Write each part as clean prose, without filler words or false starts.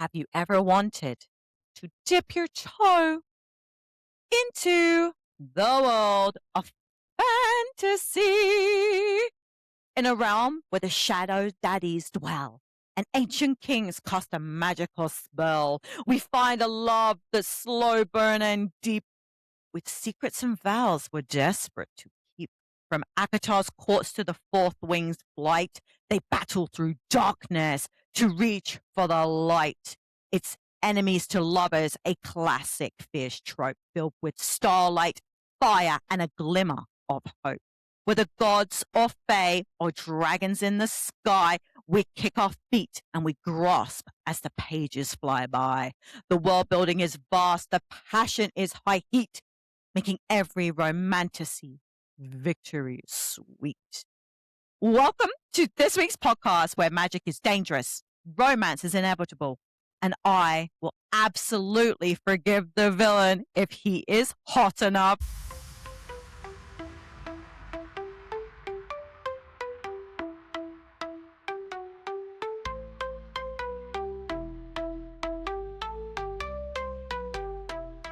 Have you ever wanted to dip your toe into the world of fantasy? In a realm where the shadow daddies dwell and ancient kings cast a magical spell, we find a love that's slow burn and deep, with secrets and vows we're desperate to keep. From Akatar's courts to the fourth wing's flight, they battle through darkness to reach for the light. It's enemies to lovers, a classic fierce trope filled with starlight, fire, and a glimmer of hope. Whether gods or fae or dragons in the sky, we kick our feet and we grasp as the pages fly by. The world building is vast, the passion is high heat, making every romantasy victory sweet. Welcome to this week's podcast where magic is dangerous, romance is inevitable, and I will absolutely forgive the villain if he is hot enough.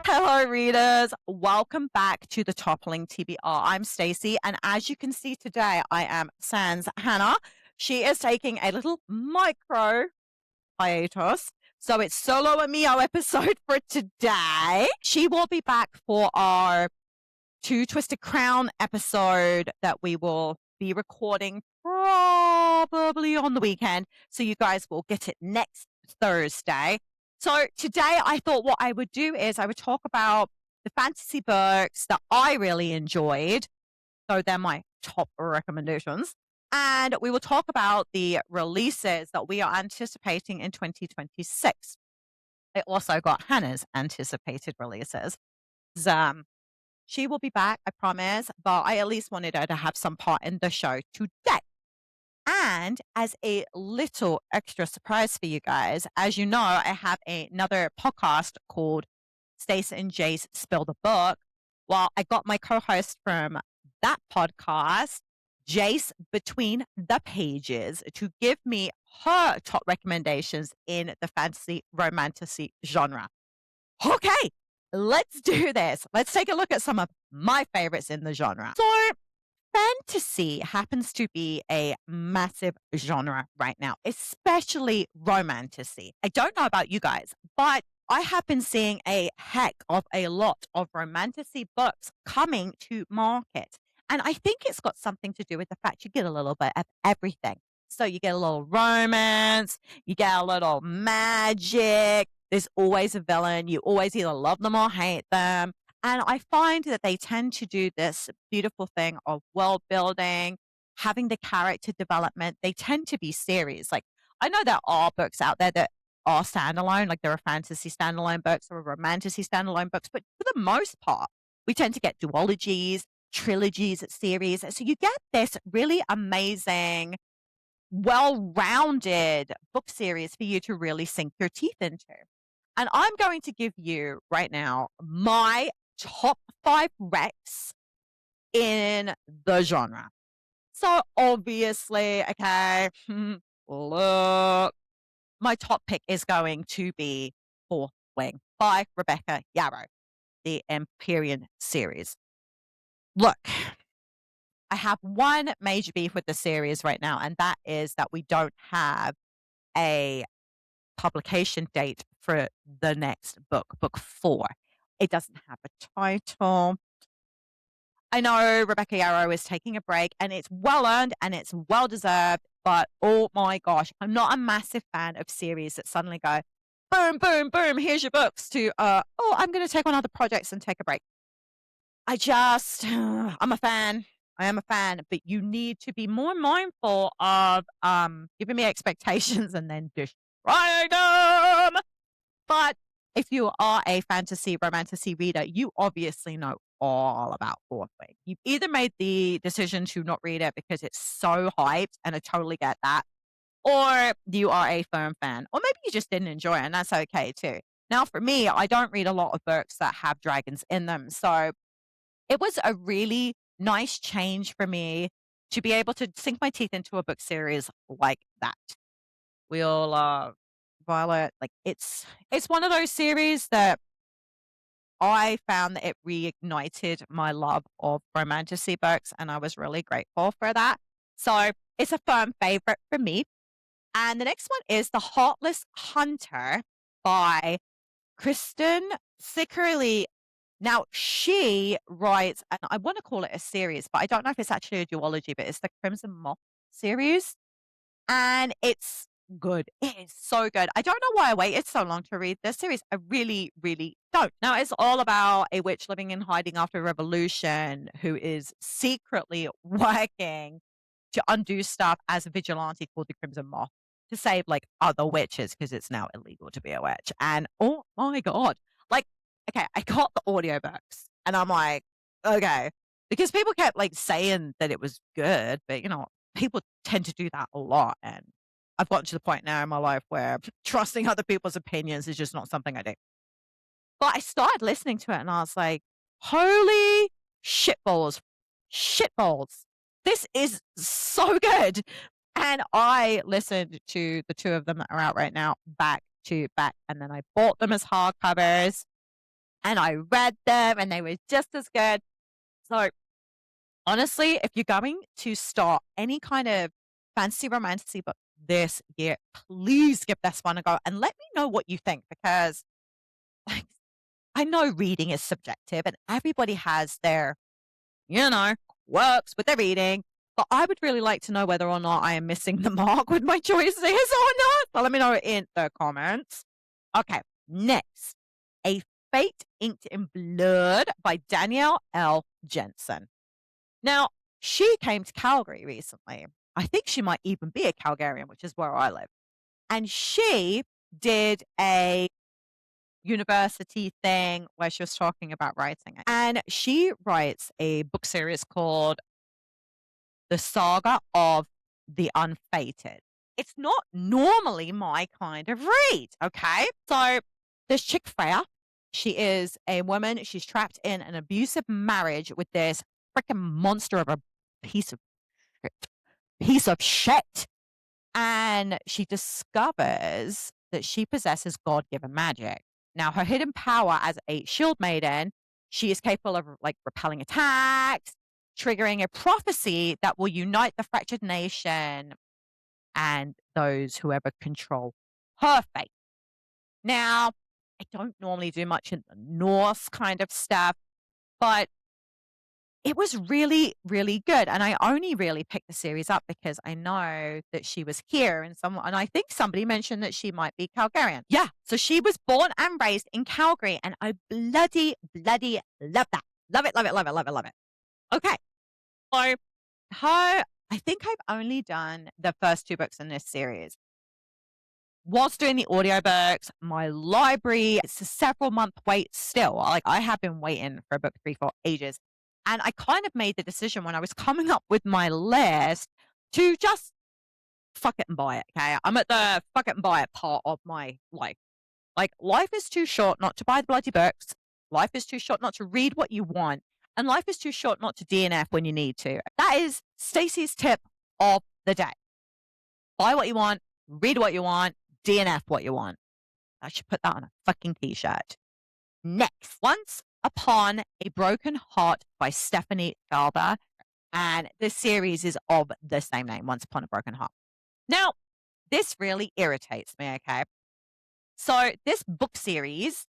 Hello, readers. Welcome back to the Toppling TBR. I'm Stacey, and as you can see today, I am sans Hannah. She is taking a little micro hiatus, so it's solo and Mio episode for today. She will be back for our Two Twisted Crown episode that we will be recording probably on the weekend, so you guys will get it next Thursday. So today I thought what I would do is I would talk about the fantasy books that I really enjoyed. So they're my top recommendations. And we will talk about the releases that we are anticipating in 2026. I also got Hannah's anticipated releases. She will be back, I promise, but I at least wanted her to have some part in the show today. And as a little extra surprise for you guys, as you know, I have another podcast called Stacey and Jace Spill the Book. Well, I got my co-host from that podcast, Jace Between the Pages, to give me her top recommendations in the fantasy romantasy genre. Okay, let's do this. Let's take a look at some of my favorites in the genre. So, fantasy happens to be a massive genre right now, especially romantasy. I don't know about you guys, but I have been seeing a heck of a lot of romantasy books coming to market. And I think it's got something to do with the fact you get a little bit of everything. So you get a little romance, you get a little magic, there's always a villain, you always either love them or hate them. And I find that they tend to do this beautiful thing of world building, having the character development. They tend to be series. Like, I know there are books out there that are standalone, like there are fantasy standalone books or romantasy standalone books, but for the most part, we tend to get duologies, trilogies, series. So you get this really amazing, well-rounded book series for you to really sink your teeth into. And I'm going to give you right now my top 5 recs in the genre. So obviously, okay, look, my top pick is going to be Fourth Wing by Rebecca Yarrow, the Empyrean series. Look, I have one major beef with the series right now, and that is that we don't have a publication date for the next book, book 4. It doesn't have a title. I know Rebecca Yarrow is taking a break, and it's well earned and it's well deserved, but oh my gosh, I'm not a massive fan of series that suddenly go, boom, boom, boom, here's your books, to, oh, I'm going to take on other projects and take a break. I'm a fan. I am a fan, but you need to be more mindful of giving me expectations and then destroying them. But if you are a fantasy romantasy reader, you obviously know all about Fourth Wing. You've either made the decision to not read it because it's so hyped, and I totally get that, or you are a firm fan, or maybe you just didn't enjoy it, and that's okay too. Now, for me, I don't read a lot of books that have dragons in them, so it was a really nice change for me to be able to sink my teeth into a book series like that. We'll Violet, like it's one of those series that I found that it reignited my love of romantasy books, and I was really grateful for that. So it's a firm favorite for me. And the next one is The Heartless Hunter by Kristen Thickerly. Now, she writes, and I want to call it a series, but I don't know if it's actually a duology, but it's the Crimson Moth series. And it's good. It is so good. I don't know why I waited so long to read this series. I really, really don't. Now, it's all about a witch living in hiding after a revolution who is secretly working to undo stuff as a vigilante called the Crimson Moth to save like other witches because it's now illegal to be a witch. And oh my God, like, okay, I got the audiobooks and I'm like, okay, because people kept like saying that it was good, but you know, people tend to do that a lot. And I've gotten to the point now in my life where trusting other people's opinions is just not something I do. But I started listening to it and I was like, holy shitballs, shitballs. This is so good. And I listened to the two of them that are out right now back to back. And then I bought them as hardcovers and I read them and they were just as good. So honestly, if you're going to start any kind of fantasy romantasy book this year, please give this one a go and let me know what you think because like I know reading is subjective and everybody has their, you know, quirks with their reading, but I would really like to know whether or not I am missing the mark with my choices or not. So let me know in the comments. Okay, next, A Fate Inked in Blood by Danielle L. Jensen. Now, she came to Calgary recently. I think she might even be a Calgarian, which is where I live. And she did a university thing where she was talking about writing. And she writes a book series called The Saga of the Unfated. It's not normally my kind of read, okay? So this chick Freya, she is a woman. She's trapped in an abusive marriage with this freaking monster of a piece of shit. And she discovers that she possesses God-given magic. Now, her hidden power as a shield maiden, she is capable of like repelling attacks, triggering a prophecy that will unite the fractured nation and those who ever control her fate. Now, I don't normally do much in the Norse kind of stuff, but it was really, really good. And I only really picked the series up because I know that she was here and I think somebody mentioned that she might be Calgarian. Yeah. So she was born and raised in Calgary and I bloody love that. Love it, love it, love it, love it, love it. Okay. So I think I've only done the first two books in this series. Whilst doing the audiobooks, my library, it's a several month wait still. Like I have been waiting for a book 3 for ages. And I kind of made the decision when I was coming up with my list to just fuck it and buy it. Okay. I'm at the fuck it and buy it part of my life. Like life is too short not to buy the bloody books. Life is too short not to read what you want. And life is too short not to DNF when you need to. That is Stacey's tip of the day. Buy what you want, read what you want, DNF what you want. I should put that on a fucking t-shirt. Next, Once Upon a Broken Heart by Stephanie Galba. And the series is of the same name, Once Upon a Broken Heart. Now, this really irritates me, okay? So this book series,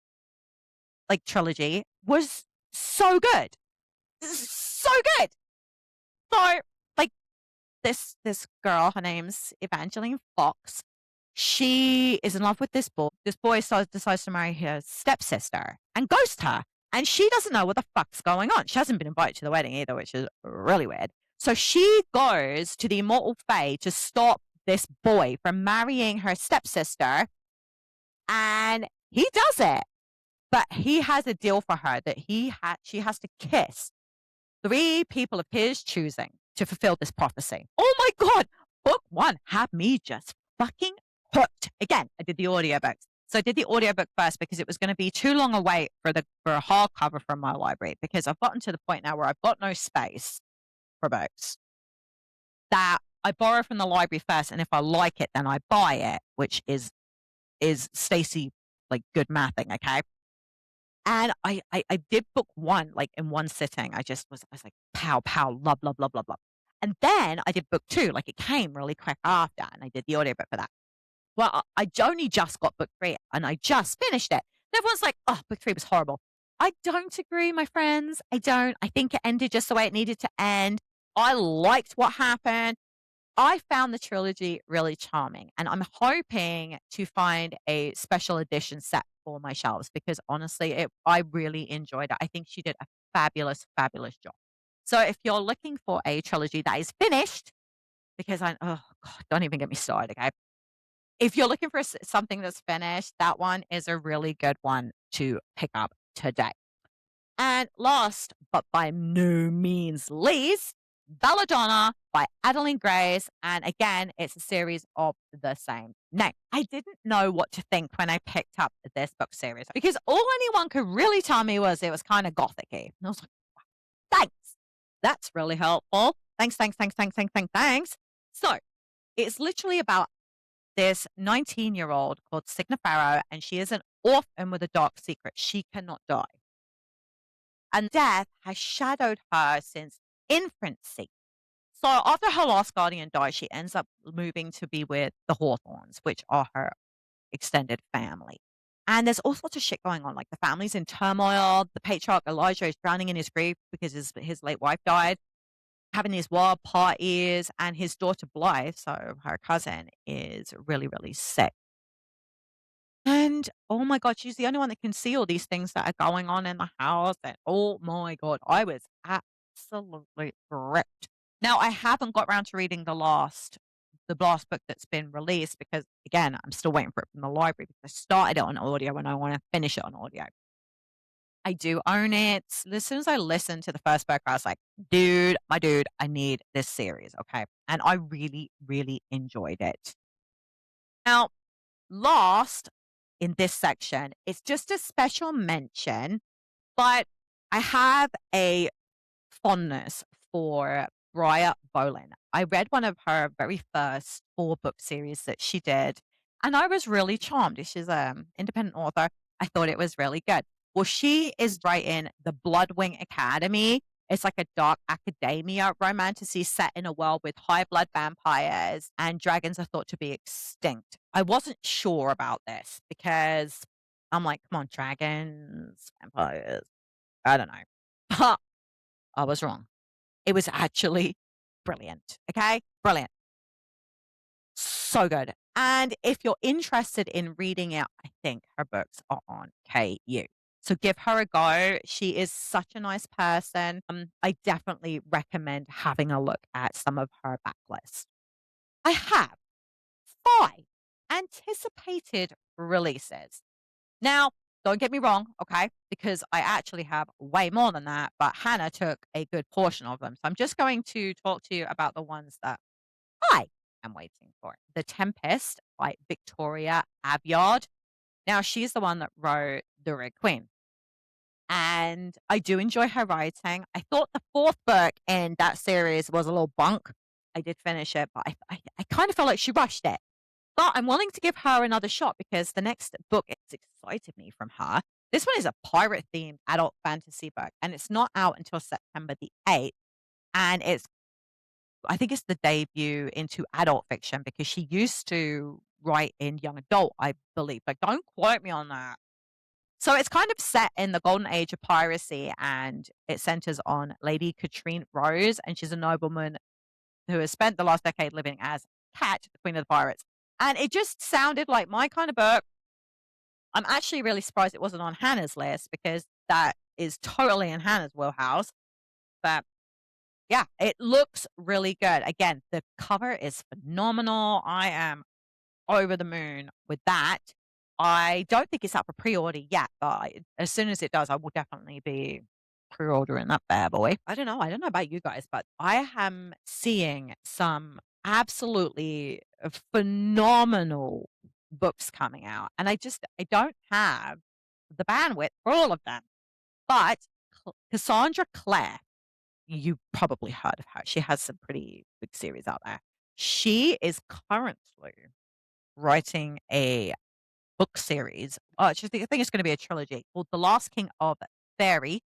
like trilogy, was so good. So good. So, like, this girl, her name's Evangeline Fox. She is in love with this boy. This boy decides to marry her stepsister and ghost her. And she doesn't know what the fuck's going on. She hasn't been invited to the wedding either, which is really weird. So she goes to the immortal Fae to stop this boy from marrying her stepsister. And he does it. But he has a deal for her that she has to kiss 3 people of his choosing to fulfill this prophecy. Oh my God. Book 1 had me just fucking hooked. Again, I did the audiobooks. So I did the audiobook first because it was going to be too long a wait for a hardcover from my library because I've gotten to the point now where I've got no space for books. That I borrow from the library first, and if I like it, then I buy it, which is is Stacey, like, good mathing, okay? And I did book 1, like, in 1 sitting. I was like, "Pow, pow, love, love, love, love, love." And then I did book 2, like, it came really quick after, and I did the audiobook for that. Well, I only just got book 3, and I just finished it. And everyone's like, "Oh, book 3 was horrible." I don't agree, my friends. I don't. I think it ended just the way it needed to end. I liked what happened. I found the trilogy really charming, and I'm hoping to find a special edition set for my shelves because honestly, I really enjoyed it. I think she did a fabulous, fabulous job. So if you're looking for a trilogy that is finished, because oh God, don't even get me started, okay? If you're looking for something that's finished, that one is a really good one to pick up today. And last, but by no means least, Belladonna by Adeline Grace. And again, it's a series of the same name. I didn't know what to think when I picked up this book series because all anyone could really tell me was it was kind of gothic-y. And I was like, thanks. That's really helpful. Thanks, thanks, thanks, thanks, thanks, thanks, thanks. So it's literally about this 19-year-old called Signa Farrow, and she is an orphan with a dark secret. She cannot die. And death has shadowed her since infancy. So after her last guardian dies, she ends up moving to be with the Hawthorns, which are her extended family. And there's all sorts of shit going on. Like the family's in turmoil. The patriarch Elijah is drowning in his grief because his late wife died, having these wild parties, and his daughter Blythe, so her cousin, is really, really sick. And, oh my god, she's the only one that can see all these things that are going on in the house, and oh my god, I was absolutely gripped. Now, I haven't got round to reading the last book that's been released because, again, I'm still waiting for it from the library because I started it on audio and I wanna finish it on audio. I do own it. As soon as I listened to the first book, I was like, "Dude, my dude, I need this series, okay?" And I really, really enjoyed it. Now, last in this section, it's just a special mention, but I have a fondness for Briar Bolin. I read one of her very first 4-book series that she did, and I was really charmed. She's an independent author. I thought it was really good. Well, she is writing The Bloodwing Academy. It's like a dark academia romantasy set in a world with high blood vampires and dragons are thought to be extinct. I wasn't sure about this because I'm like, come on, dragons, vampires. I don't know. But I was wrong. It was actually brilliant. Okay? Brilliant. So good. And if you're interested in reading it, I think her books are on KU. So give her a go. She is such a nice person. I definitely recommend having a look at some of her backlist. I have 5 anticipated releases. Now, don't get me wrong, okay? Because I actually have way more than that, but Hannah took a good portion of them. So I'm just going to talk to you about the ones that I am waiting for. The Tempest by Victoria Aveyard. Now, she's the one that wrote The Red Queen. And I do enjoy her writing. I thought the 4th book in that series was a little bunk. I did finish it, but I kind of felt like she rushed it. But I'm willing to give her another shot because the next book has excited me from her. This one is a pirate themed adult fantasy book, and it's not out until September the 8th. And I think it's the debut into adult fiction because she used to write in young adult, I believe. But don't quote me on that. So it's kind of set in the golden age of piracy, and it centers on Lady Katrine Rose, and she's a nobleman who has spent the last decade living as Cat, the Queen of the Pirates. And it just sounded like my kind of book. I'm actually really surprised it wasn't on Hannah's list because that is totally in Hannah's wheelhouse. But yeah, it looks really good. Again, the cover is phenomenal. I am over the moon with that. I don't think it's up for pre-order yet, but as soon as it does, I will definitely be pre-ordering that bad boy. I don't know. I don't know about you guys, but I am seeing some absolutely phenomenal books coming out, and I don't have the bandwidth for all of them. But Cassandra Clare, you probably heard of her. She has some pretty big series out there. She is currently writing a book series. I think it's going to be a trilogy called The Last King of Fairy,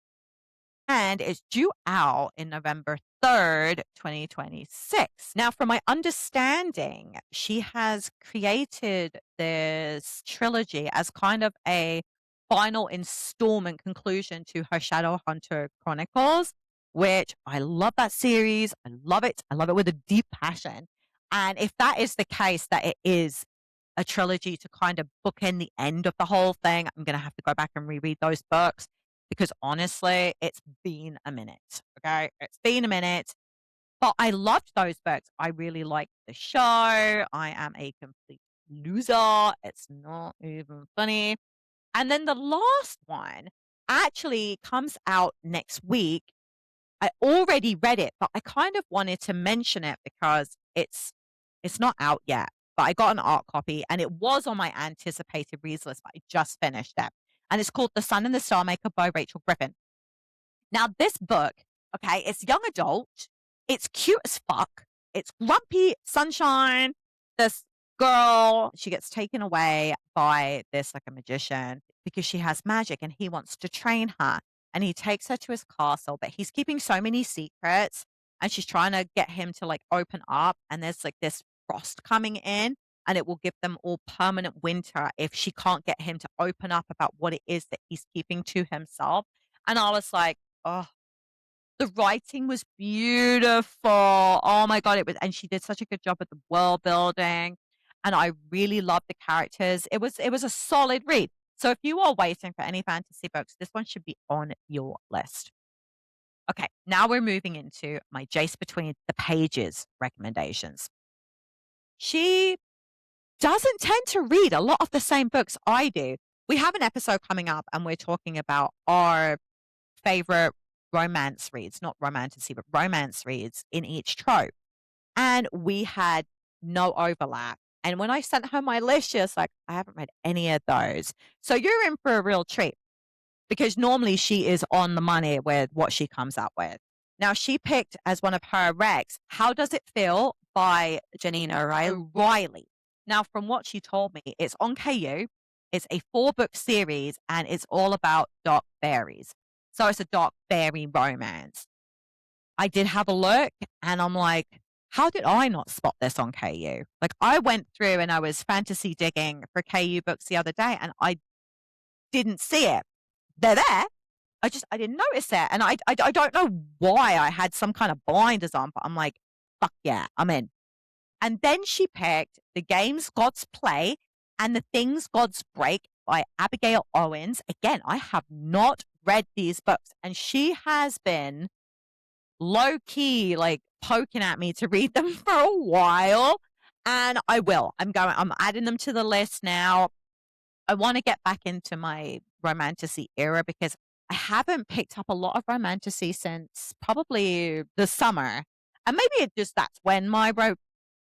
and it's due out in November 3rd, 2026. Now, from my understanding, she has created this trilogy as kind of a final installment conclusion to her Shadowhunter Chronicles, which I love that series. I love it. I love it with a deep passion. And if that is the case, that it is a trilogy to kind of bookend the end of the whole thing, I'm going to have to go back and reread those books because honestly, it's been a minute. Okay. It's been a minute, but I loved those books. I really liked the show. I am a complete loser. It's not even funny. And then the last one actually comes out next week. I already read it, but I kind of wanted to mention it because it's not out yet. But I got an art copy and it was on my anticipated reads list, but I just finished it. And it's called The Sun and the Star Maker by Rachel Griffin. Now, this book, okay, it's young adult. It's cute as fuck. It's grumpy sunshine. This girl, she gets taken away by this like a magician because she has magic and he wants to train her. And he takes her to his castle, but he's keeping so many secrets and she's trying to get him to like open up. And there's like this frost coming in and it will give them all permanent winter if she can't get him to open up about what it is that he's keeping to himself. And I was like, oh, the writing was beautiful. Oh my God, it was, and she did such a good job with the world building. And I really loved the characters. It was a solid read. So if you are waiting for any fantasy books, this one should be on your list. Okay, now we're moving into my Jace Between the Pages recommendations. She doesn't tend to read a lot of the same books I do. We have an episode coming up and we're talking about our favorite romance reads, not romantasy, but romance reads in each trope. And we had no overlap. And when I sent her my list, she was like, I haven't read any of those. So you're in for a real treat because normally she is on the money with what she comes up with. Now, she picked as one of her recs, How Does It Feel by Janina O'Reilly. Riley. Now, from what she told me, it's on KU. It's a 4-book series and it's all about dark fairies. So it's a dark fairy romance. I did have a look and I'm like, how did I not spot this on KU? Like I went through and I was fantasy digging for KU books the other day and I didn't see it. They're there. I didn't notice it. And I don't know why I had some kind of blinders on, but I'm like, fuck yeah, I'm in. And then she picked The Games Gods Play and The Things Gods Break by Abigail Owens. Again, I have not read these books and she has been low key like poking at me to read them for a while. And I will. I'm adding them to the list now. I want to get back into my romantasy era because I haven't picked up a lot of romantasy since probably the summer. And maybe that's when my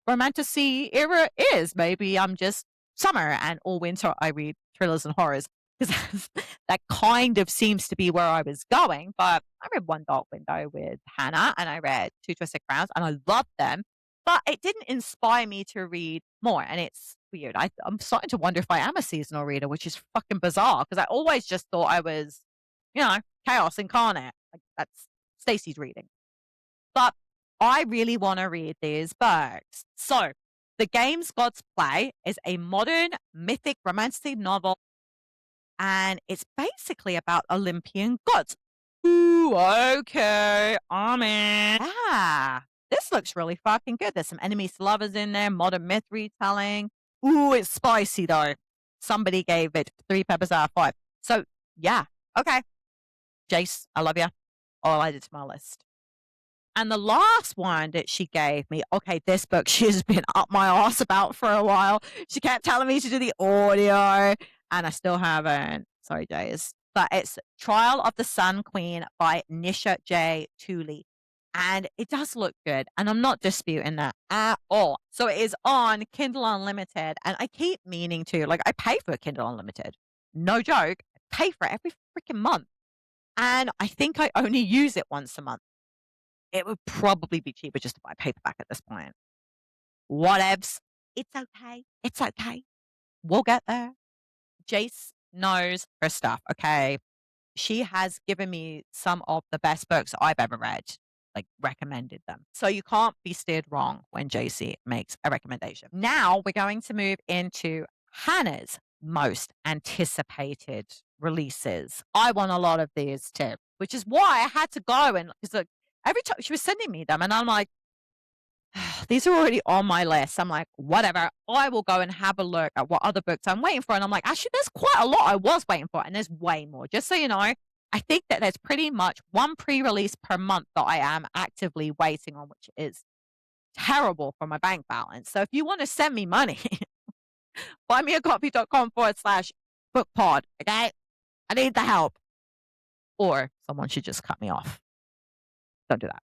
romantasy era is. Maybe I'm just summer and all winter I read thrillers and horrors because that kind of seems to be where I was going. But I read One Dark Window with Hannah and I read Two Twisted Crowns and I loved them. But it didn't inspire me to read more. And it's weird. I'm starting to wonder if I am a seasonal reader, which is fucking bizarre because I always just thought I was, chaos incarnate. Like that's Stacey's reading. But I really want to read these books. So, The Games Gods Play is a modern mythic romantic novel, and it's basically about Olympian gods. Ooh, okay, I'm in. Ah, this looks really fucking good. There's some enemies to lovers in there, modern myth retelling. Ooh, it's spicy though. Somebody gave it 3 peppers out of 5. So, yeah, okay. Jace, I love you. I'll add it to my list. And the last one that she gave me, okay, this book she's been up my ass about for a while. She kept telling me to do the audio, and I still haven't. Sorry, Jace. But it's Trial of the Sun Queen by Nisha J. Tooley. And it does look good. And I'm not disputing that at all. So it is on Kindle Unlimited. And I keep meaning to, like, I pay for Kindle Unlimited. No joke. I pay for it every freaking month. And I think I only use it once a month. It would probably be cheaper just to buy paperback at this point. Whatevs. It's okay. It's okay. We'll get there. Jace knows her stuff, okay? She has given me some of the best books I've ever read, like recommended them. So you can't be steered wrong when JC makes a recommendation. Now we're going to move into Hannah's most anticipated releases. I want a lot of these too, which is why I had to go and because like every time she was sending me them, and I'm like, these are already on my list. I'm like, whatever. I will go and have a look at what other books I'm waiting for. And I'm like, actually, there's quite a lot I was waiting for, and there's way more. Just so you know, I think that there's pretty much one pre-release per month that I am actively waiting on, which is terrible for my bank balance. So if you want to send me money, buymeacopy.com/bookpod. Okay. I need the help. Or someone should just cut me off. Don't do that.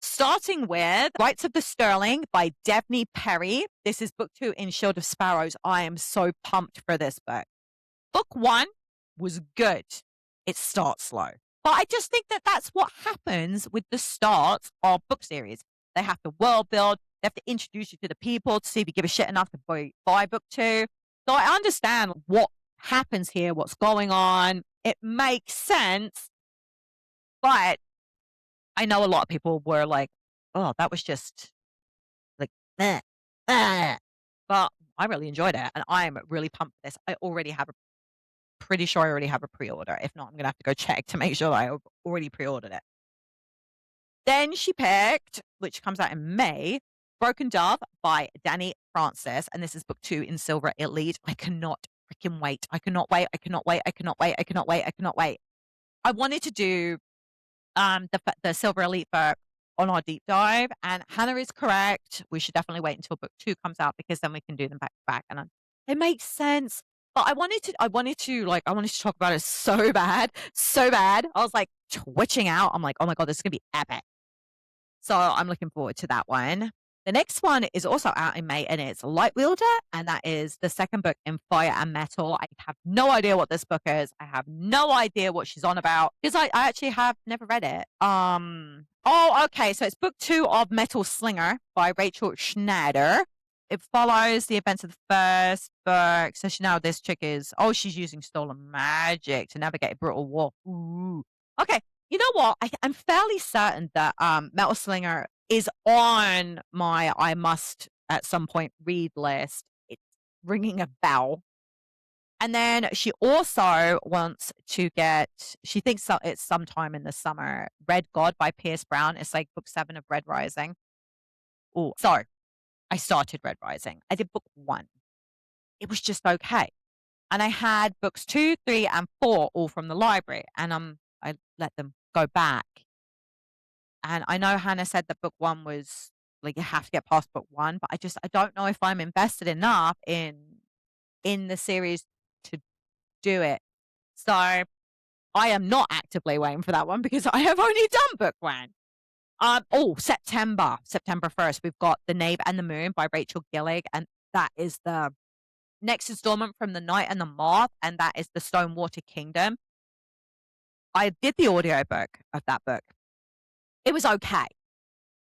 Starting with Rights of the Sterling by Devney Perry. This is book 2 in Shield of Sparrows. I am so pumped for this book. Book 1 was good. It starts slow. But I just think that that's what happens with the start of book series. They have to world build. They have to introduce you to the people to see if you give a shit enough to buy book 2. So I understand what happens here, what's going on. It makes sense. But I know a lot of people were like, oh, that was just like, eh, eh. But I really enjoyed it. And I'm really pumped for this. Pretty sure I already have a pre-order. If not, I'm going to have to go check to make sure I already pre-ordered it. Then she picked, which comes out in May, Broken Dove by Danny Francis. And this is book 2 in Silver Elite. I cannot freaking wait. I cannot wait. I cannot wait. I cannot wait. I cannot wait. I cannot wait. I wanted to do the Silver Elite book on our deep dive, and Hannah is correct. We should definitely wait until book 2 comes out because then we can do them back to back, and it makes sense. But I wanted to talk about it so bad, so bad. I was like twitching out. I'm like, oh my god, this is gonna be epic. So I'm looking forward to that one. The next one is also out in May, and it's Light Wielder, and that is the second book in Fire and Metal. I have no idea what this book is. I have no idea what she's on about because I actually have never read it. Oh, okay. So it's book 2 of Metal Slinger by Rachel Schneider. It follows the events of the first book. So this chick is, she's using stolen magic to navigate a brutal war. Ooh. Okay. You know what? I'm fairly certain that Metal Slinger is on my I must at some point read list. It's ringing a bell. And then she also wants to she thinks it's sometime in the summer, Red God by Pierce Brown. It's like book 7 of Red Rising. Oh, so I started Red Rising. I did book 1. It was just okay. And I had books 2, 3, and 4 all from the library. And I let them go back. And I know Hannah said that book 1 was like you have to get past book 1, but I don't know if I'm invested enough in the series to do it. So I am not actively waiting for that one because I have only done book 1. September 1st, we've got The Knave and the Moon by Rachel Gillig, and that is the next installment from The Night and the Moth, and that is the Stonewater Kingdom. I did the audiobook of that book. It was okay.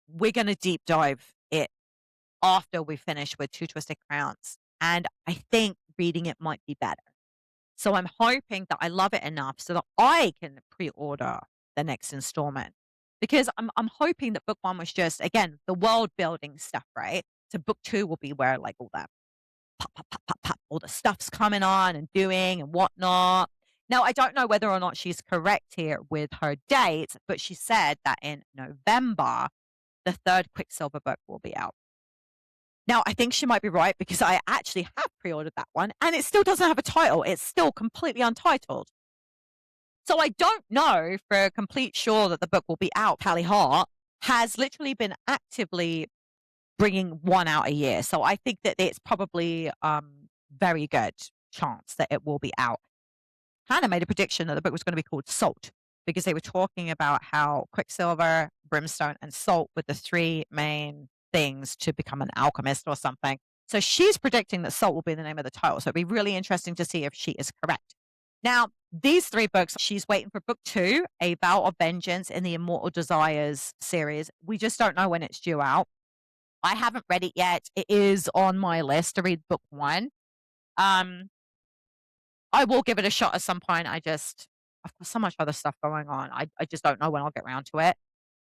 We're going to deep dive it after we finish with Two Twisted Crowns. And I think reading it might be better. So I'm hoping that I love it enough so that I can pre-order the next installment. Because I'm hoping that book 1 was just, again, the world building stuff, right? So book 2 will be where like all that pop, pop, pop, pop, pop, all the stuff's coming on and doing and whatnot. Now, I don't know whether or not she's correct here with her date, but she said that in November, the 3rd Quicksilver book will be out. Now, I think she might be right because I actually have pre-ordered that one and it still doesn't have a title. It's still completely untitled. So I don't know for complete sure that the book will be out. Callie Hart has literally been actively bringing 1 out a year. So I think that it's probably very good chance that it will be out. Hannah made a prediction that the book was going to be called Salt because they were talking about how Quicksilver, Brimstone, and Salt were the 3 main things to become an alchemist or something. So she's predicting that Salt will be the name of the title. So it'd be really interesting to see if she is correct. Now, these 3 books, she's waiting for book 2, A Vow of Vengeance in the Immortal Desires series. We just don't know when it's due out. I haven't read it yet. It is on my list to read book 1. I will give it a shot at some point. I've got so much other stuff going on. I just don't know when I'll get around to it.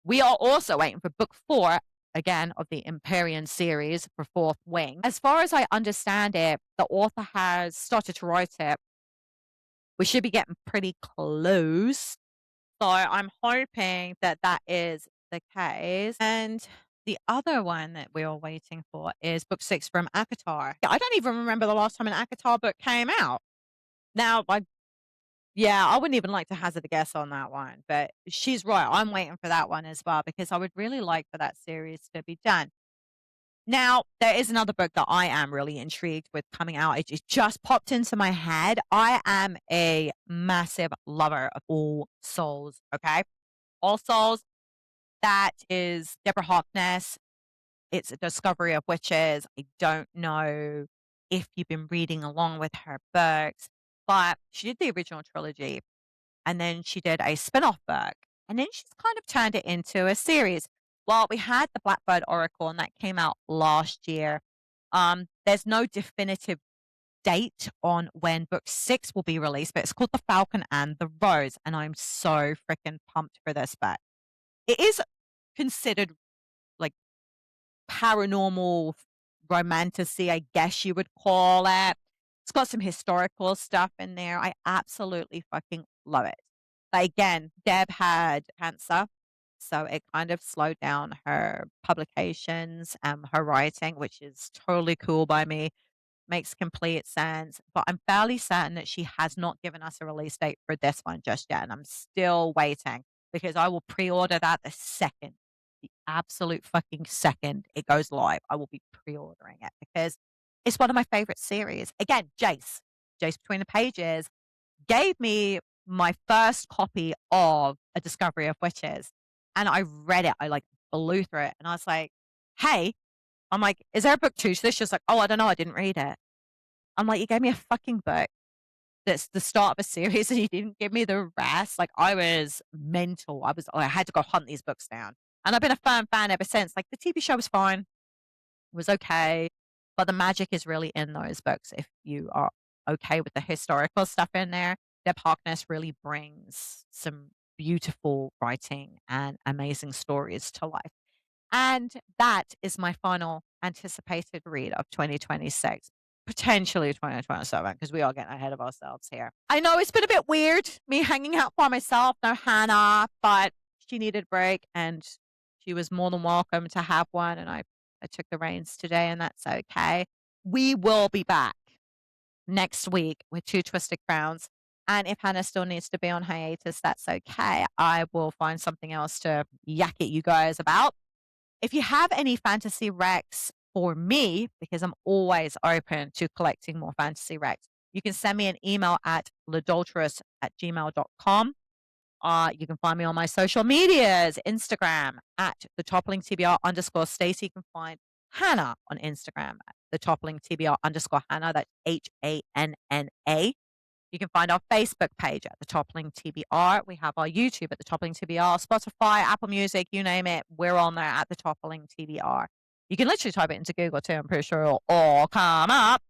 We are also waiting for book 4, again, of the Empyrean series for Fourth Wing. As far as I understand it, the author has started to write it. We should be getting pretty close. So I'm hoping that that is the case. And the other one that we're waiting for is book 6 from Akatar. I don't even remember the last time an Akatar book came out. Now, I wouldn't even like to hazard a guess on that one, but she's right. I'm waiting for that one as well because I would really like for that series to be done. Now, there is another book that I am really intrigued with coming out. It just popped into my head. I am a massive lover of All Souls, okay? All Souls, that is Deborah Harkness. It's a discovery of witches. I don't know if you've been reading along with her books, but she did the original trilogy and then she did a spin-off book, and then she's kind of turned it into a series. Well, we had the Blackbird Oracle, and that came out last year. There's no definitive date on when book 6 will be released, but it's called The Falcon and the Rose, and I'm so freaking pumped for this book. It is considered like paranormal romantasy, I guess you would call it. It's got some historical stuff in there. I absolutely fucking love it. But again, Deb had cancer, so it kind of slowed down her publications and her writing, which is totally cool by me. Makes complete sense. But I'm fairly certain that she has not given us a release date for this one just yet. And I'm still waiting because I will pre order that the absolute fucking second it goes live. I will be pre ordering it because it's one of my favorite series. Again, Jace Between the Pages gave me my first copy of A Discovery of Witches. And I read it. I like blew through it. And I was like, hey, I'm like, is there a book 2 to this? She's like, oh, I don't know. I didn't read it. I'm like, you gave me a fucking book that's the start of a series and you didn't give me the rest. Like, I was mental. I had to go hunt these books down. And I've been a firm fan ever since. Like, the TV show was fine, it was okay. But the magic is really in those books if you are okay with the historical stuff in there. Deb Harkness really brings some beautiful writing and amazing stories to life. And that is my final anticipated read of 2026, potentially 2027, because we are getting ahead of ourselves here. I know it's been a bit weird, me hanging out by myself, no Hannah, but she needed a break and she was more than welcome to have one. And I took the reins today, and that's okay. We will be back next week with 2 Twisted Crowns. And if Hannah still needs to be on hiatus, that's okay. I will find something else to yak at you guys about. If you have any fantasy recs for me, because I'm always open to collecting more fantasy recs, you can send me an email at ladulterous@gmail.com. You can find me on my social medias, Instagram at the Toppling TBR _ Stacey. You can find Hannah on Instagram at the Toppling TBR _ Hannah. That's HANNA. You can find our Facebook page at the Toppling TBR. We have our YouTube at the Toppling TBR, Spotify, Apple Music, you name it. We're on there at the Toppling TBR. You can literally type it into Google too. I'm pretty sure it'll all come up.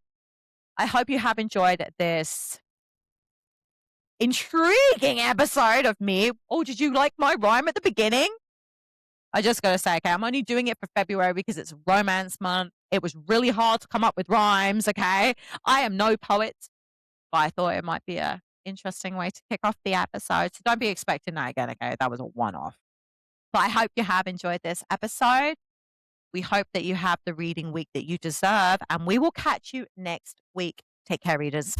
I hope you have enjoyed this intriguing episode of me. Oh, did you like my rhyme at the beginning? I just got to say, okay, I'm only doing it for February because it's romance month. It was really hard to come up with rhymes, okay? I am no poet, but I thought it might be a interesting way to kick off the episode. So don't be expecting that again, okay? That was a one-off. But I hope you have enjoyed this episode. We hope that you have the reading week that you deserve, and we will catch you next week. Take care, readers.